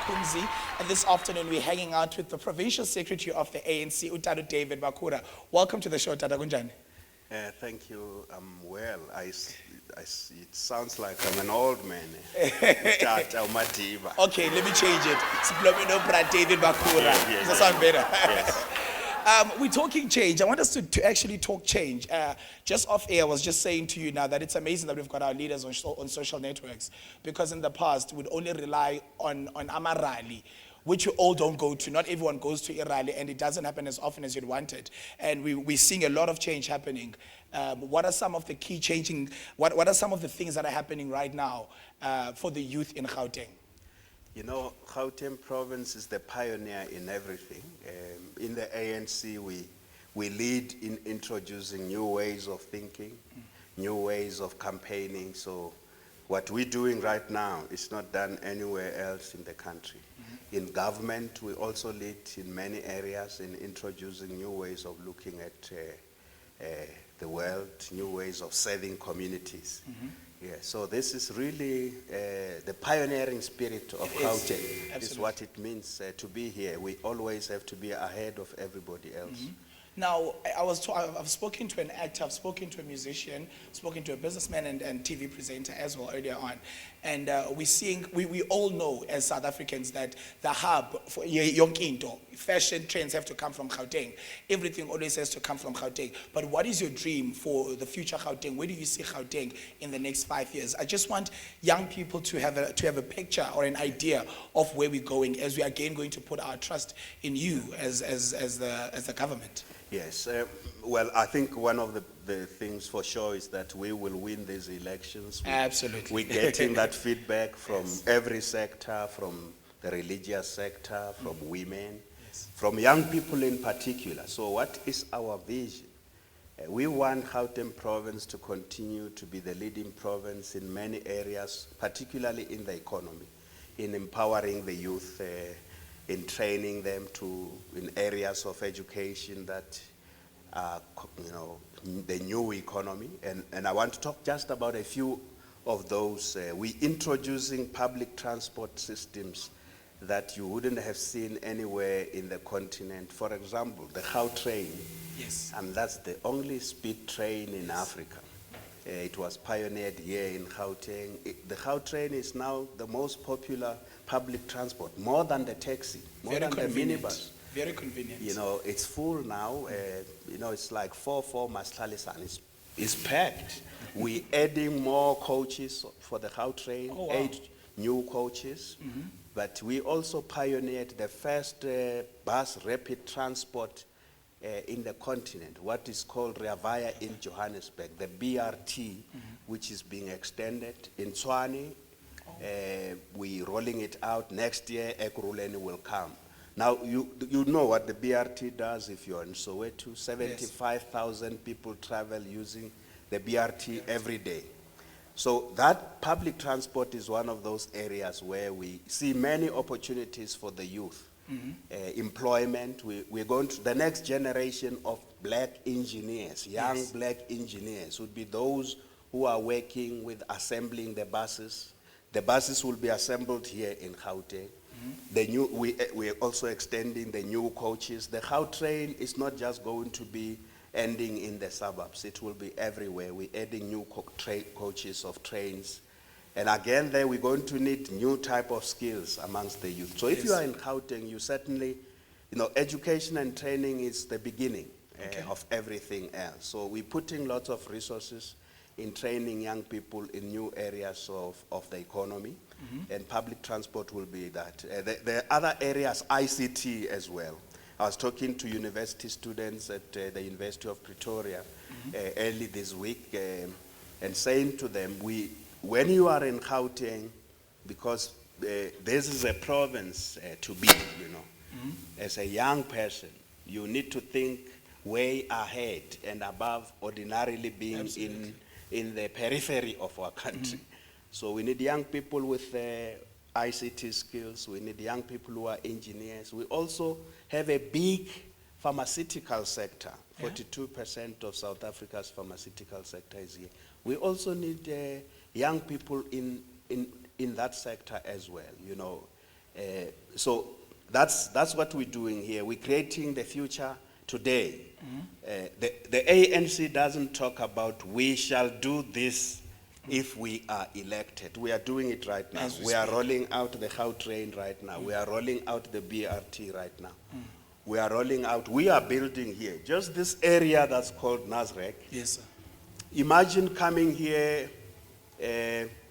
Kumzi, and this afternoon we're hanging out with the Provincial Secretary of the ANC, Utadu David Makhura. Welcome to the show, Tata Kunjani. Thank you. I'm well. It sounds like I'm an old man. Okay, let me change it. David Makhura. Does that sound better? Yes. We're talking change. I want us to actually talk change. Just off air, I was just saying to you now that it's amazing that we've got our leaders on social networks, because in the past, we'd only rely on Amarali, which you all don't go to. Not everyone goes to Irali, and it doesn't happen as often as you'd want it. And we're seeing a lot of change happening. What are some of the key changing, what are some of the things that are happening right now for the youth in Gauteng? You know, Gauteng province is the pioneer in everything. In the ANC, we lead in introducing new ways of thinking, new ways of campaigning. So what we're doing right now is not done anywhere else in the country. In government, we also lead in many areas in introducing new ways of looking at the world, new ways of serving communities. Yeah, so this is really the pioneering spirit of Gauteng. Is what it means to be here. We always have to be ahead of everybody else. Now, I've spoken to an actor, I've spoken to a musician, spoken to a businessman and TV presenter as well earlier on. And we all know as South Africans that the hub for Yonkinto, fashion trends have to come from Gauteng. Everything always has to come from Gauteng. But what is your dream for the future Gauteng? Where do you see Gauteng in the next 5 years? I just want young people to have a picture or an idea of where we're going, as we are again going to put our trust in you as the government. Yes, well, I think one of the things for sure is that we will win these elections. Absolutely. We're getting that feedback from every sector, from the religious sector, from women, from young people in particular. So what is our vision? We want Gauteng province to continue to be the leading province in many areas, particularly in the economy, in empowering the youth, in training them in areas of education that are, the new economy. And I want to talk just about a few of those. We're introducing public transport systems that you wouldn't have seen anywhere in the continent. For example, the Gautrain. Yes. And that's the only speed train in Africa. It was pioneered here in Gauteng. The Gautrain is now the most popular public transport, more than the taxi, more than the minibus. Very convenient. You know, it's full now. It's like 4 Maslalisan. It's packed. We're adding more coaches for the Gautrain, 8 new coaches. But we also pioneered the first bus rapid transport in the continent, what is called Rea Vaya in Johannesburg, the BRT, which is being extended in Tshwane. We're rolling it out next year. Ekurhuleni will come. Now, you know what the BRT does if you're in Soweto. 75,000 people travel using the BRT every day. So that public transport is one of those areas where we see many opportunities for the youth. Employment, we're going to, the next generation of black engineers, young black engineers would be those who are working with assembling the buses. The buses will be assembled here in Gauteng. We're also extending the new coaches. The Gautrain is not just going to be ending in the suburbs. It will be everywhere. We're adding new coaches of trains. And again, there we're going to need new type of skills amongst the youth. So if you are in Gauteng, you certainly, education and training is the beginning of everything else. So we're putting lots of resources in training young people in new areas of the economy, and public transport will be that. There are other areas, ICT as well. I was talking to university students at the University of Pretoria early this week and saying to them, when you are in Gauteng, because this is a province to be, as a young person, you need to think way ahead and above ordinarily being in the periphery of our country. So we need young people with ICT skills. We need young people who are engineers. We also have a big pharmaceutical sector. 42% of South Africa's pharmaceutical sector is here. We also need young people in that sector as well. So that's what we're doing here. We're creating the future today. The ANC doesn't talk about we shall do this if we are elected. We are doing it right now. We are rolling out the Gautrain right now. We are rolling out the BRT right now. We are rolling out, we are building here. Just this area that's called Nasrec. Yes, sir. Imagine coming here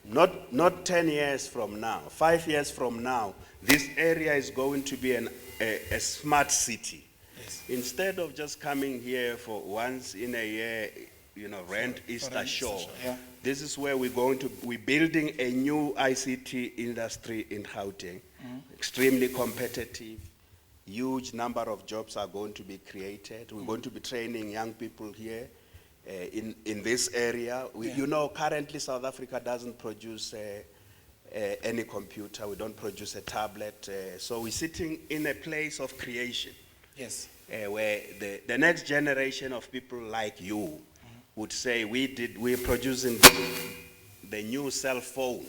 not 10 years from now, 5 years from now, this area is going to be a smart city. Yes. Instead of just coming here for once in a year, rent Easter Shore. Yeah. This is where we're building a new ICT industry in Gauteng, extremely competitive. Huge number of jobs are going to be created. We're going to be training young people here in this area. Currently South Africa doesn't produce any computer. We don't produce a tablet. So we're sitting in a place of creation. Yes. Where the next generation of people like you would say, we're producing the new cell phone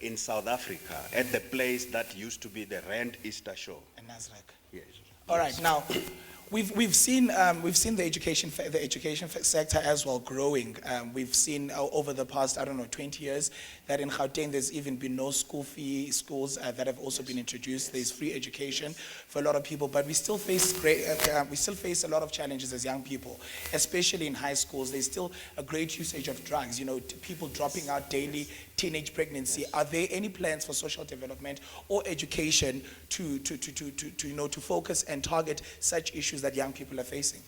in South Africa at the place that used to be the Rand Easter Shore. And Nasrec. Yes. All right. Now, we've seen the education sector as well growing. We've seen over the past 20 years that in Gauteng there's even been no school fee schools that have also been introduced. There's free education for a lot of people, but we still face a lot of challenges as young people, especially in high schools. There's still a great usage of drugs. People dropping out daily, teenage pregnancy. Are there any plans for social development or education to focus and target such issues that young people are facing?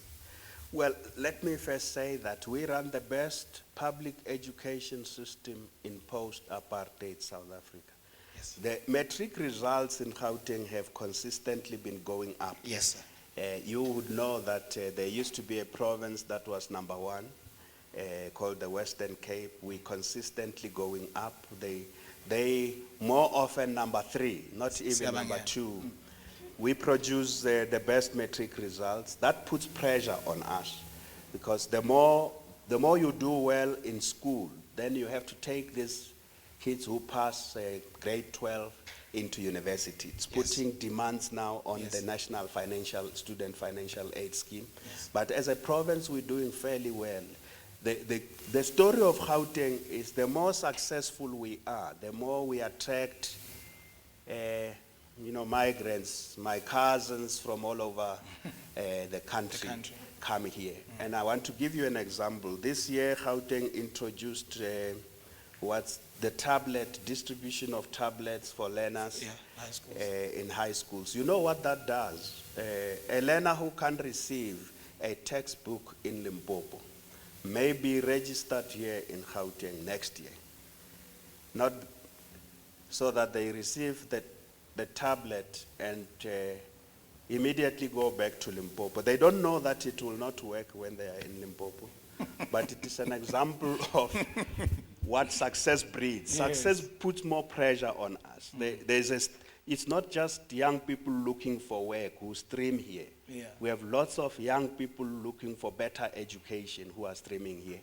Well, let me first say that we run the best public education system in post-apartheid South Africa. Yes. The metric results in Gauteng have consistently been going up. Yes, sir. You would know that there used to be a province that was number one, called the Western Cape. We consistently going up. They more often number three, not even number two. We produce the best metric results. That puts pressure on us because the more you do well in school, then you have to take these kids who pass grade 12 into university. It's putting demands now on the National Student Financial Aid Scheme. Yes. But as a province, we're doing fairly well. The story of Gauteng is the more successful we are, the more we attract migrants, my cousins from all over the country come here. And I want to give you an example. This year, Gauteng introduced what's the distribution of tablets for learners in high schools. You know what that does? A learner who can receive a textbook in Limpopo may be registered here in Gauteng next year. Not so that they receive the tablet and immediately go back to Limpopo. They don't know that it will not work when they are in Limpopo. But it is an example of what success breeds. Yes. Success puts more pressure on us. It's not just young people looking for work who stream here. Yeah. We have lots of young people looking for better education who are streaming here.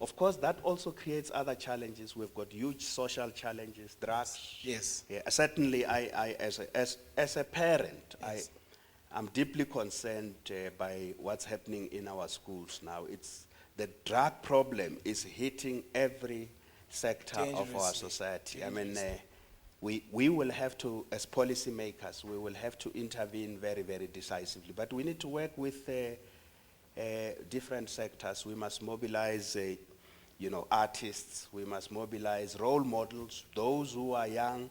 Of course, that also creates other challenges. We've got huge social challenges, drugs. Yes. Yeah, certainly, I as a parent, Yes. I'm deeply concerned by what's happening in our schools now. The drug problem is hitting every sector of our society. I mean, we will have to, as policymakers, we will have to intervene very, very decisively. But we need to work with different sectors. We must mobilize, artists. We must mobilize role models. Those who are young,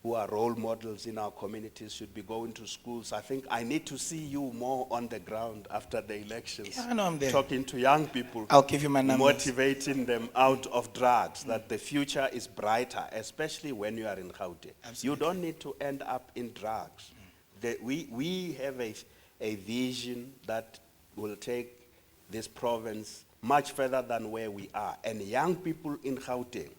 who are role models in our communities should be going to schools. I think I need to see you more on the ground after the elections. Yeah, I know I'm there. Talking to young people. I'll give you my numbers. Motivating them out of drugs, that the future is brighter, especially when you are in Gauteng. You don't need to end up in drugs. We have a vision that will take this province much further than where we are. And young people in Gauteng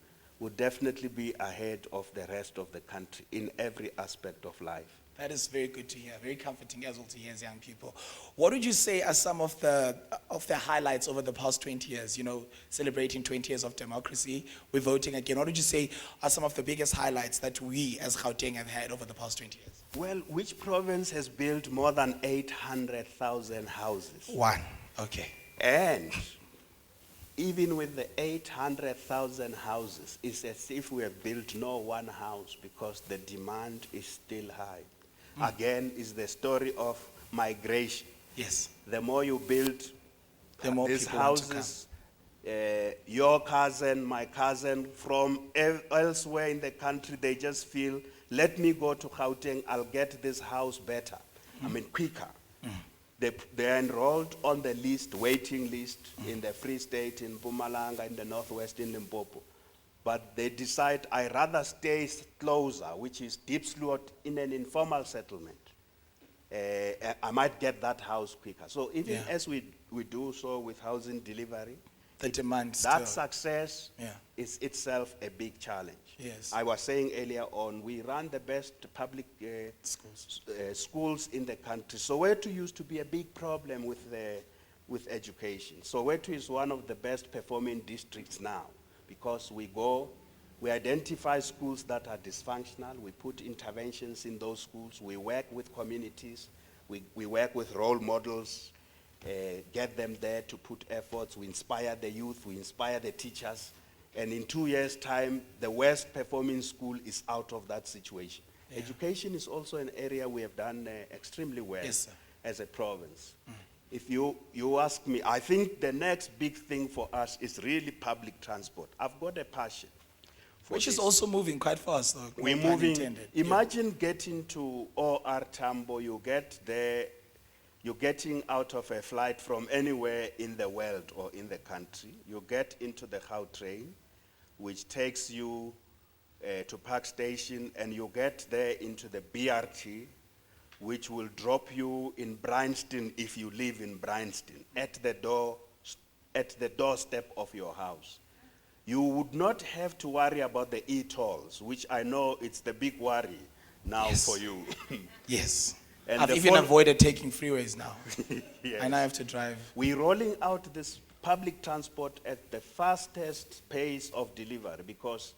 would definitely be ahead of the rest of the country in every aspect of life. That is very good to hear, very comforting as well to hear as young people. What would you say are some of the highlights over the past 20 years? You know, celebrating 20 years of democracy, we're voting again. What would you say are some of the biggest highlights that we as Gauteng have had over the past 20 years? Well, which province has built more than 800,000 houses? One. Okay. And even with the 800,000 houses, it's as if we have built no one house because the demand is still high. Again, is the story of migration. Yes. The more you build The more these people want to houses, your cousin, my cousin, from elsewhere in the country, they just feel, let me go to Gauteng, I'll get this house better. I mean, quicker. They are enrolled on the list, waiting list, in the Free State, in Mpumalanga, in the Northwest, in Limpopo. But they decide, I rather stay closer, which is Deep Slot, in an informal settlement. I might get that house quicker. So even as we do so with housing delivery, The demand that still. success Yeah. is itself a big challenge. Yes. I was saying earlier on, we run the best public Schools. schools in the country. Soweto used to be a big problem with education. Soweto is one of the best performing districts now because we identify schools that are dysfunctional, we put interventions in those schools, we work with communities, we work with role models, get them there to put efforts, we inspire the youth, we inspire the teachers, and in 2 years' time, the worst performing school is out of that situation. Yeah. Education is also an area we have done extremely well Yes, sir. as a province. If you ask me, I think the next big thing for us is really public transport. I've got a passion for Which is this. also moving quite fast, though. We're no pun moving. intended. Imagine getting to OR Tambo, you get there, you're getting out of a flight from anywhere in the world or in the country. You get into the Gautrain, which takes you to Park Station, and you get there into the BRT, which will drop you in Bryanston if you live in Bryanston, at the doorstep of your house. You would not have to worry about the e-tolls, which I know it's the big worry now Yes. for you. Yes. And I've the even phone- avoided taking freeways now. Yes. And I have to drive. We're rolling out this public transport at the fastest pace of delivery because,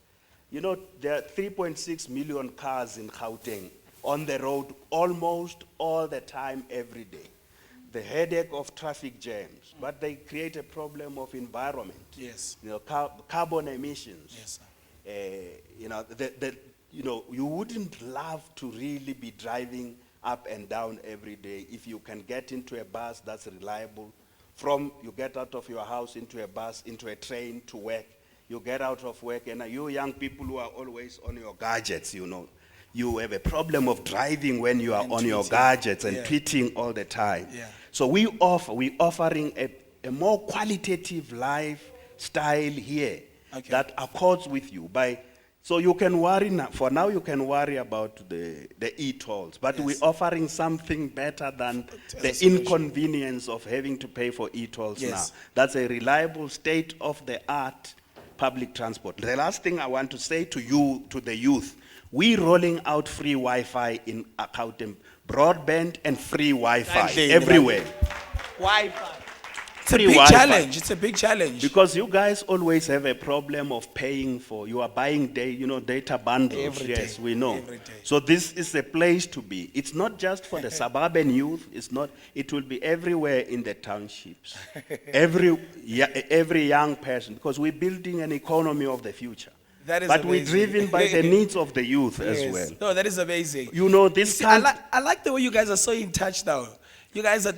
you know, there are 3.6 million cars in Gauteng on the road almost all the time, every day. The headache of traffic jams, but they create a problem of environment. Yes. You know, carbon emissions. Yes, sir. You wouldn't love to really be driving up and down every day if you can get into a bus that's reliable. From you get out of your house into a bus, into a train to work. You get out of work, and you young people who are always on your gadgets, you know, you have a problem of driving when you are And on your tweeting. gadgets and Yeah. tweeting all the time. Yeah. So we're offering a more qualitative lifestyle here Okay. that accords with you. So you can worry now, for now you can worry about the e-tolls, but Yes. we're offering something better than the solution. inconvenience of having to pay for e-tolls Yes. now. That's a reliable state-of-the-art public transport. The last thing I want to say to you, to the youth, we're rolling out free Wi-Fi in Gauteng, broadband and free Wi-Fi Endlini, everywhere. Wi-Fi. It's a Free big Wi-Fi. challenge. It's a big challenge. Because you guys always have a problem of paying for, you are buying data bundles. Every Yes, day, we know. every day. So this is a place to be. It's not just for the suburban youth, it will be everywhere in the townships. every young person, because we're building an economy of the future. That is but we're amazing. driven by the needs of the youth Yes. as well. No, that is amazing. You know, this See, can't... I like the way you guys are so in touch now. You guys are,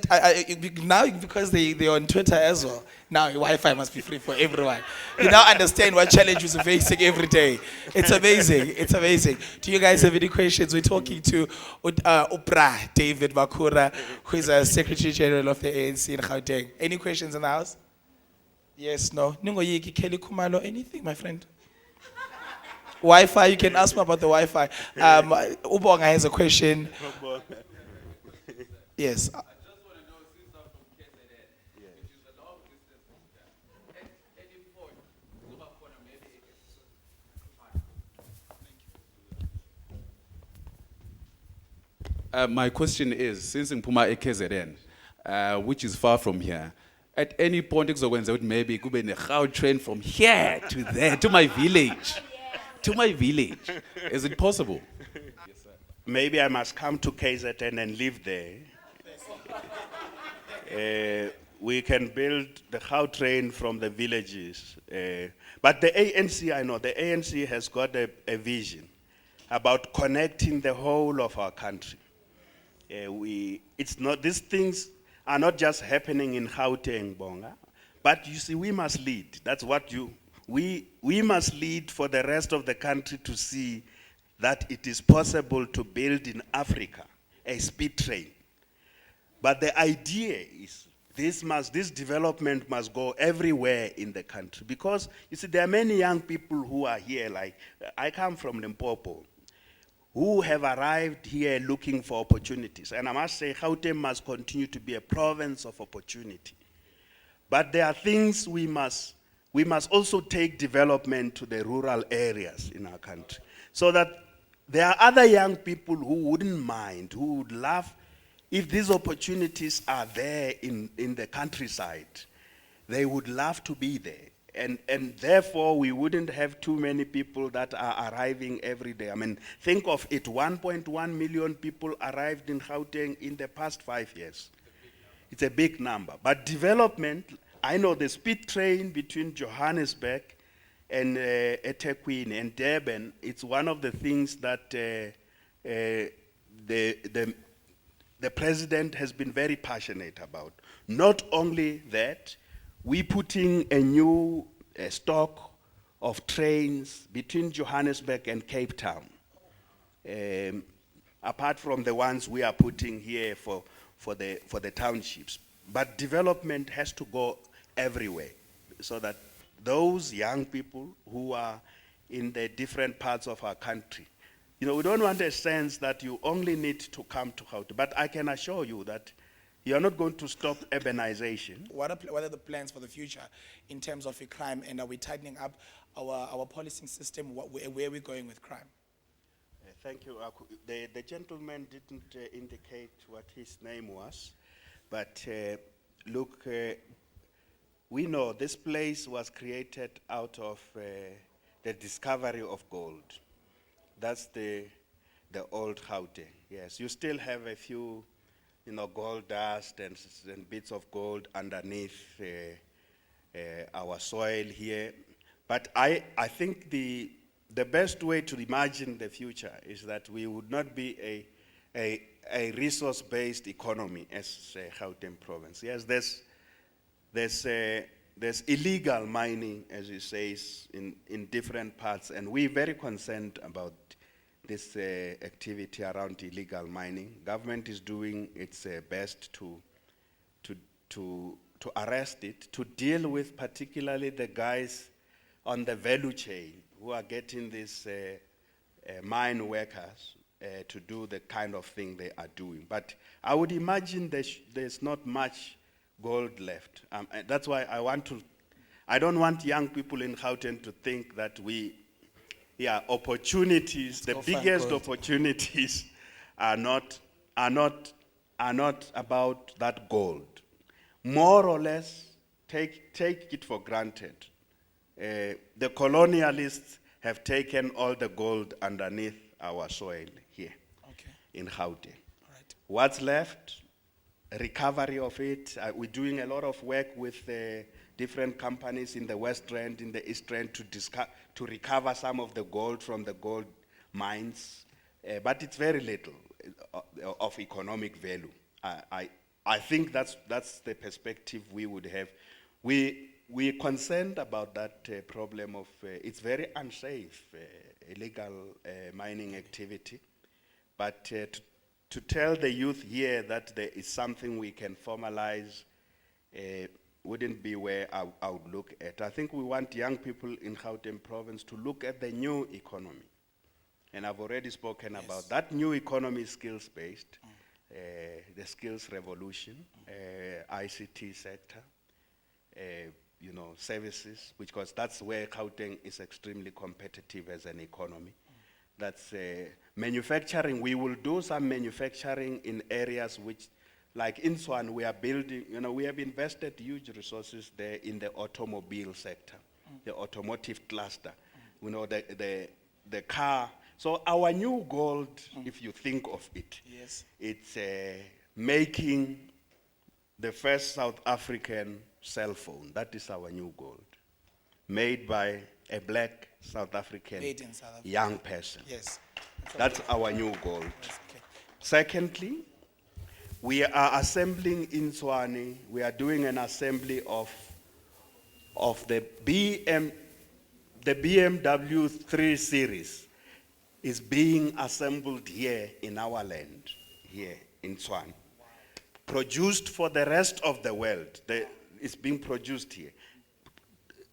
now because they're on Twitter as well, now Wi-Fi must be free for everyone. You now understand what challenges we're facing every day. It's amazing, it's amazing. Do you guys have any questions? We're talking to Upra David Makhura, who is a Secretary General of the ANC in Gauteng. Any questions in the house? Yes, no. Ningoyiki, Kelly Kumalo, anything, my friend? Wi-Fi, you can ask me about the Wi-Fi. Ubonga has a question. Yes. I just want to know, since I'm from KZN, which is a long distance from here, at any point, maybe My question is, since Puma KZN, which is far from here, at any point kuzokwenza ukuthi maybe kube ne-Gau train from here to there, to my village. To my village. Is it possible? Maybe I must come to KZN and live there. We can build the Gau train from the villages. But the ANC, I know, the ANC has got a vision about connecting the whole of our country. These things are not just happening in Gauteng, Bonga, but you see, we must lead. That's what we must lead for the rest of the country to see that it is possible to build in Africa a speed train. But the idea is this development must go everywhere in the country, because you see, there are many young people who are here, like I come from Limpopo, who have arrived here looking for opportunities. And I must say, Gauteng must continue to be a province of opportunity. But there are things we must also take development to the rural areas in our country, so that there are other young people who wouldn't mind, who would love if these opportunities are there in the countryside. They would love to be there. And therefore, we wouldn't have too many people that are arriving every day. I mean, think of it, 1.1 million people arrived in Gauteng in the past 5 years. It's a big number. But development, I know the speed train between Johannesburg and eThekwini and Durban, it's one of the things that the president has been very passionate about. Not only that, we're putting a new stock of trains between Johannesburg and Cape Town, apart from the ones we are putting here for the townships. But development has to go everywhere, so that those young people who are in the different parts of our country, we don't want a sense that you only need to come to Gauteng, but I can assure you that you are not going to stop urbanization. What are the plans for the future in terms of crime, and are we tightening up our policing system? Where are we going with crime? Thank you. The gentleman didn't indicate what his name was, but look, we know this place was created out of the discovery of gold. That's the old Gauteng. Yes, you still have a few gold dust and bits of gold underneath our soil here. But I think the best way to imagine the future is that we would not be a resource-based economy as Gauteng province. Yes, there's illegal mining, as you say, in different parts, and we're very concerned about this activity around illegal mining. Government is doing its best to arrest it, to deal with particularly the guys on the value chain who are getting these mine workers to do the kind of thing they are doing. But I would imagine there's not much gold left. That's why I don't want young people in Gauteng to think that opportunities, the biggest opportunities are not about that gold. More or less, take it for granted. The colonialists have taken all the gold underneath our soil here in Gauteng. Right. What's left? Recovery of it. We're doing a lot of work with different companies in the West Rand, in the East Rand, to recover some of the gold from the gold mines. But it's very little of economic value. I think that's the perspective we would have. We're concerned about that problem of it's very unsafe, illegal mining activity. But to tell the youth here that there is something we can formalize wouldn't be where I would look at. I think we want young people in Gauteng province to look at the new economy. And I've already spoken about that new economy, skills-based, the skills revolution, ICT sector, services, because that's where Gauteng is extremely competitive as an economy. That's manufacturing, we will do some manufacturing in areas which, like in Swan, we are building, we have invested huge resources there in the automobile sector, the automotive cluster, the car. So our new goal, if you think of it, Yes. it's making the first South African cell phone. That is our new goal. Made by a black South African Made in South Africa. young person. Yes. That's our new goal. Yes, okay. Secondly, we are assembling in Tshwane, we are doing an assembly of the BMW 3 Series is being assembled here in our land, here in Tshwane. Produced for the rest of the world. It's being produced here.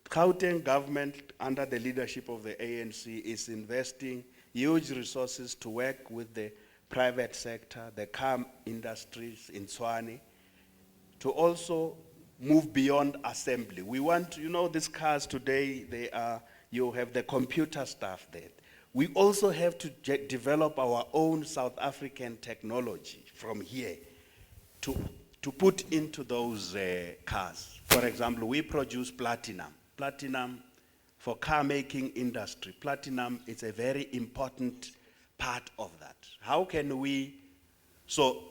Gauteng government, under the leadership of the ANC, is investing huge resources to work with the private sector, the car industries in Tshwane, to also move beyond assembly. We want, these cars today, you have the computer stuff there. We also have to develop our own South African technology from here to put into those cars. For example, we produce platinum. Platinum for car making industry. Platinum is a very important part of that. How can we, so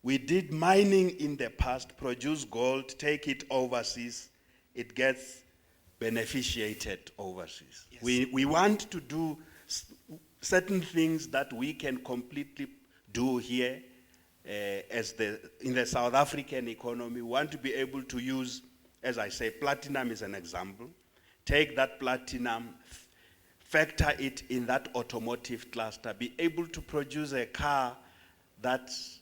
we did mining in the past, produce gold, take it overseas, it gets beneficiated overseas. Yes. We want to do certain things that we can completely do here in the South African economy. We want to be able to use, as I say, platinum is an example. Take that platinum, factor it in that automotive cluster, be able to produce a car that's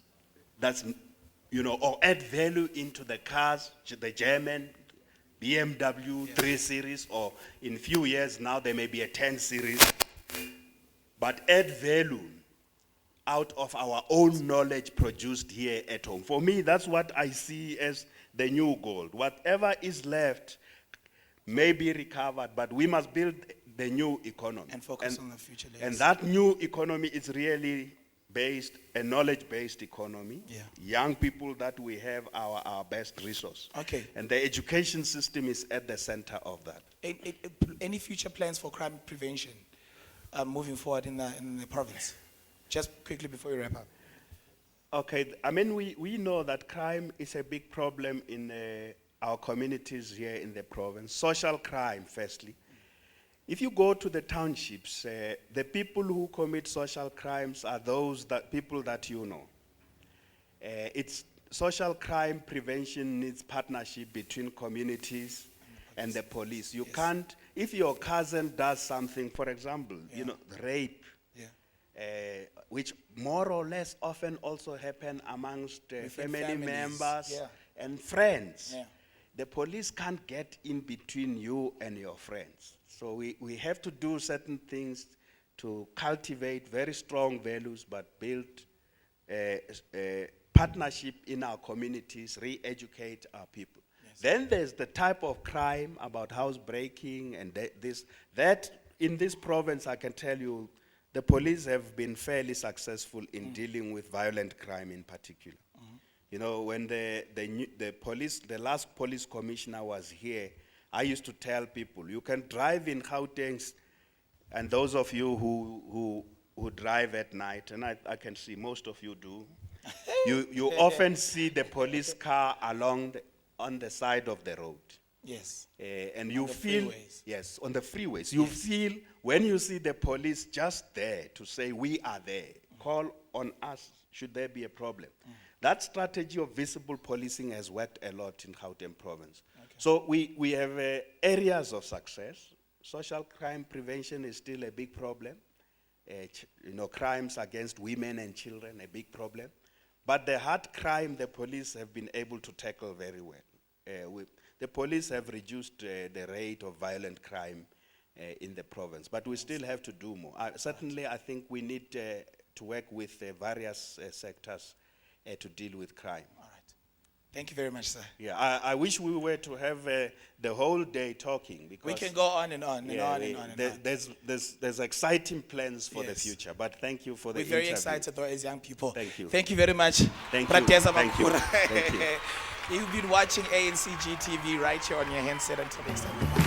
or add value into the cars, the German BMW 3 Series, or in few years now there may be a 10 Series, but add value out of our own knowledge produced here at home. For me, that's what I see as the new goal. Whatever is left may be recovered, but we must build the new economy. And focus on the future. And that new economy is really based, a knowledge-based economy. Yeah. Young people that we have our best resource. Okay. And the education system is at the center of that. Any future plans for crime prevention moving forward in the province? Just quickly before we wrap up. Okay, I mean, we know that crime is a big problem in our communities here in the province. Social crime, firstly. If you go to the townships, the people who commit social crimes are people that you know. It's social crime prevention needs partnership between communities and the police. You can't, if your cousin does something, for example, rape, which more or less often also happen amongst family families, members and friends. Yeah. The police can't get in between you and your friends. So we have to do certain things to cultivate very strong values, but build partnership in our communities, re-educate our people. Yes. Then there's the type of crime about housebreaking and that in this province, I can tell you, the police have been fairly successful in dealing with violent crime in particular. When the last police commissioner was here, I used to tell people, you can drive in Gauteng, and those of you who drive at night, and I can see most of you do, you often see the police car on the side of the road. Yes. And you feel, freeways. yes, on the freeways, you feel when you see the police just there to say, we are there, call on us, should there be a problem. That strategy of visible policing has worked a lot in Gauteng province. Okay. So we have areas of success. Social crime prevention is still a big problem. Crimes against women and children, a big problem. But the hard crime, the police have been able to tackle very well. The police have reduced the rate of violent crime in the province, but we still have to do more. Certainly, I think we need to work with various sectors to deal with crime. All right. Thank you very much, sir. Yeah, I wish we were to have the whole day talking because We can go on and on and yeah, on and on and on. there's exciting plans for the Yes. future. But thank you for the We're very interview. excited though as young people. Thank you. Thank you very much. Thank you. Prateza Thank you. Makhura. Thank you. You've been watching ANC GTV right here on your handset. Until next time. Bye.